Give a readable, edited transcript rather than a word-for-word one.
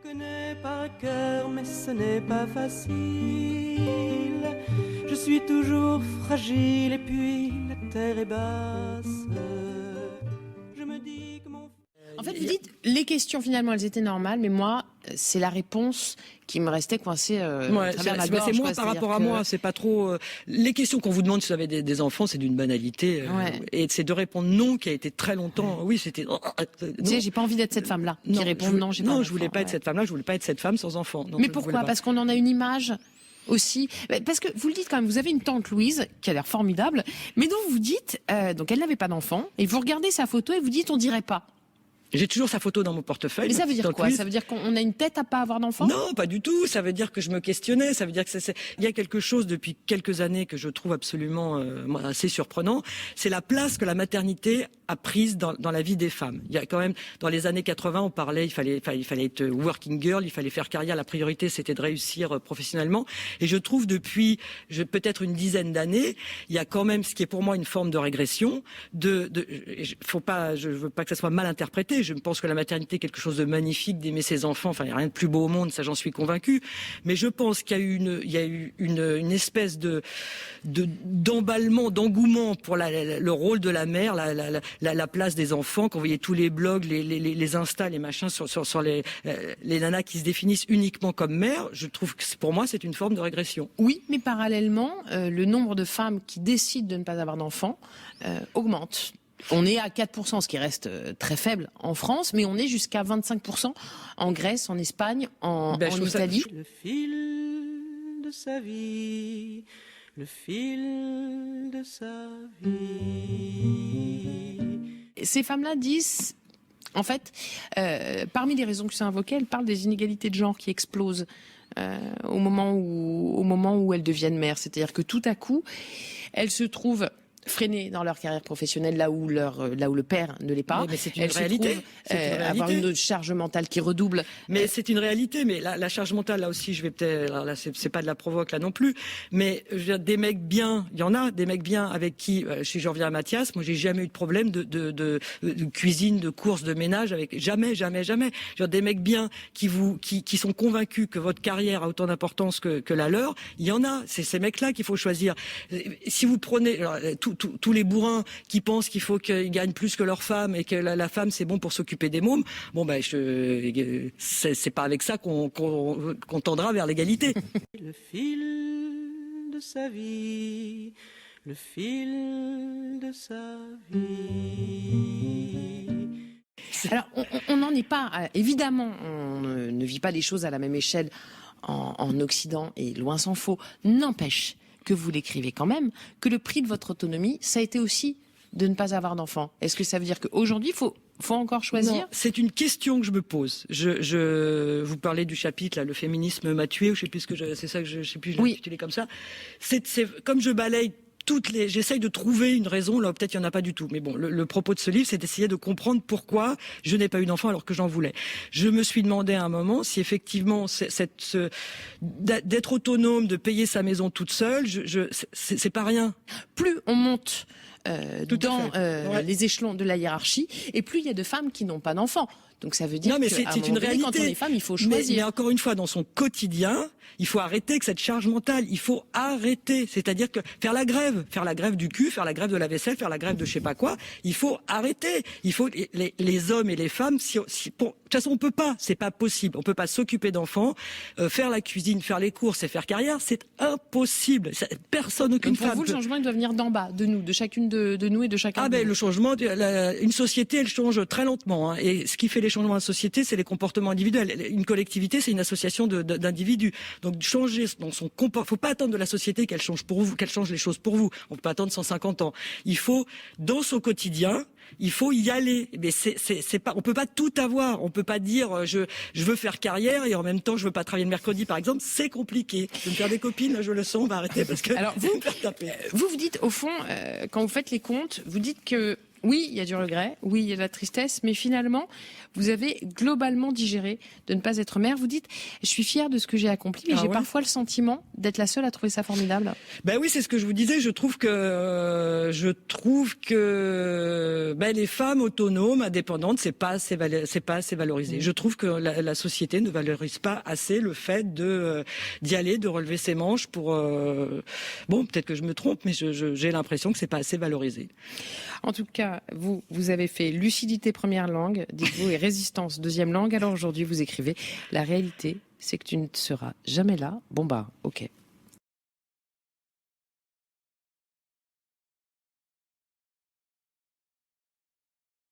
Je connais par cœur, mais ce n'est pas facile. Je suis toujours fragile et puis la terre est basse. Je me dis que mon... En fait, vous dites, les questions finalement, elles étaient normales, mais moi, c'est la réponse qui me restait coincée à travers la gorge. C'est moi par rapport à moi, c'est pas trop... les questions qu'on vous demande si vous avez des enfants, c'est d'une banalité. Et c'est de répondre non qui a été très longtemps... Oui, c'était... Tu sais, j'ai pas envie d'être cette femme-là qui répond non, j'ai pas Non, je voulais pas être cette femme-là, je voulais pas être cette femme sans enfant. Non, mais pourquoi ? Parce qu'on en a une image aussi. Parce que vous le dites quand même, vous avez une tante Louise qui a l'air formidable, mais dont vous dites, donc elle n'avait pas d'enfant, et vous regardez sa photo et vous dites on dirait pas. J'ai toujours sa photo dans mon portefeuille. Mais ça veut dire quoi ? Ça veut dire qu'on a une tête à pas avoir d'enfant ? Non, pas du tout. Ça veut dire que je me questionnais. Ça veut dire que il y a quelque chose depuis quelques années que je trouve absolument assez surprenant. C'est la place que la maternité a prise dans la vie des femmes. Il y a quand même, dans les années 80, on parlait, il fallait être working girl, il fallait faire carrière. La priorité, c'était de réussir professionnellement. Et je trouve depuis peut-être une dizaine d'années, il y a quand même ce qui est pour moi une forme de régression. Je veux pas que ça soit mal interprété. Je pense que la maternité est quelque chose de magnifique, d'aimer ses enfants. Enfin, il n'y a rien de plus beau au monde, ça j'en suis convaincue. Mais je pense qu'il y a eu une espèce d'emballement, d'engouement pour le rôle de la mère, la place des enfants. Quand vous voyez tous les blogs, les Insta, les machins sur les nanas qui se définissent uniquement comme mères, je trouve que pour moi c'est une forme de régression. Oui, mais parallèlement, le nombre de femmes qui décident de ne pas avoir d'enfants augmente. On est à 4%, ce qui reste très faible en France, mais on est jusqu'à 25% en Grèce, en Espagne, en Italie. Le fil de sa vie, le fil de sa vie. Ces femmes-là disent, en fait, parmi les raisons que ça invoquait, elles parlent des inégalités de genre qui explosent au moment où elles deviennent mères. C'est-à-dire que tout à coup, elles se trouvent freinés dans leur carrière professionnelle là où le père ne l'est pas. Mais c'est une réalité. Avoir une charge mentale qui redouble. Mais c'est une réalité. Mais la charge mentale, là aussi, je vais peut-être... Là, c'est pas de la provoque, là non plus. Mais je veux dire, des mecs bien, il y en a, des mecs bien avec qui, je reviens à Mathias, moi j'ai jamais eu de problème de cuisine, de course, de ménage, avec jamais. Je veux dire, des mecs bien qui sont convaincus que votre carrière a autant d'importance que la leur, il y en a. C'est ces mecs-là qu'il faut choisir. Si vous prenez... tous les bourrins qui pensent qu'il faut qu'ils gagnent plus que leur femme et que la femme c'est bon pour s'occuper des mômes, c'est pas avec ça qu'on tendra vers l'égalité. Le fil de sa vie, le fil de sa vie. Alors, on n'en est pas... évidemment, on ne vit pas les choses à la même échelle en Occident, et loin s'en faut. N'empêche que vous l'écrivez quand même, que le prix de votre autonomie, ça a été aussi de ne pas avoir d'enfant. Est-ce que ça veut dire qu'aujourd'hui, faut encore choisir ? Non, c'est une question que je me pose. Vous parlez du chapitre, là, le féminisme m'a tué, ou je sais plus c'est ça que je sais plus, je l'ai intitulé comme ça. C'est comme je balaye j'essaye de trouver une raison, là peut-être il n'y en a pas du tout. Mais bon, le propos de ce livre, c'est d'essayer de comprendre pourquoi je n'ai pas eu d'enfant alors que j'en voulais. Je me suis demandé à un moment si effectivement d'être autonome, de payer sa maison toute seule, c'est pas rien. Plus on monte dans les échelons de la hiérarchie, et plus il y a de femmes qui n'ont pas d'enfants. Donc ça veut dire que c'est une réalité. Quand on est femme, il faut choisir. Mais encore une fois, dans son quotidien, il faut arrêter que cette charge mentale. Il faut arrêter. C'est-à-dire que faire la grève du cul, faire la grève de la vaisselle, faire la grève de je sais pas quoi, il faut arrêter. Il faut les hommes et les femmes. De toute façon, on peut pas. C'est pas possible. On peut pas s'occuper d'enfants, faire la cuisine, faire les courses et faire carrière. C'est impossible. Personne, aucune femme. Pour vous, le changement, il doit venir d'en bas, de nous, de chacune de nous et de chacun. Le changement, une société, elle change très lentement. Et ce qui fait les changements de la société, c'est les comportements individuels. Une collectivité, c'est une association d'individus. Donc changer dans son comportement, faut pas attendre de la société qu'elle change pour vous, qu'elle change les choses pour vous. On peut pas attendre 150 ans. Il faut, dans son quotidien, il faut y aller. Mais c'est pas, on peut pas tout avoir. On peut pas dire je veux faire carrière et en même temps je veux pas travailler le mercredi par exemple. C'est compliqué. Je vais me faire des copines, là je le sens, on va arrêter parce que. Alors vous dites au fond quand vous faites les comptes, vous dites que Oui, il y a du regret, oui, il y a de la tristesse, mais finalement, vous avez globalement digéré de ne pas être mère. Vous dites, je suis fière de ce que j'ai accompli, mais j'ai parfois le sentiment d'être la seule à trouver ça formidable. Ben oui, c'est ce que je vous disais. Je trouve que les femmes autonomes, indépendantes, c'est pas assez valorisé. Je trouve que la société ne valorise pas assez le fait d'y aller, de relever ses manches pour. Bon, peut-être que je me trompe, mais j'ai l'impression que c'est pas assez valorisé. En tout cas, vous avez fait lucidité première langue, dites-vous, et résistance deuxième langue. Alors aujourd'hui, vous écrivez la réalité, c'est que tu ne seras jamais là. Bon bah, ok.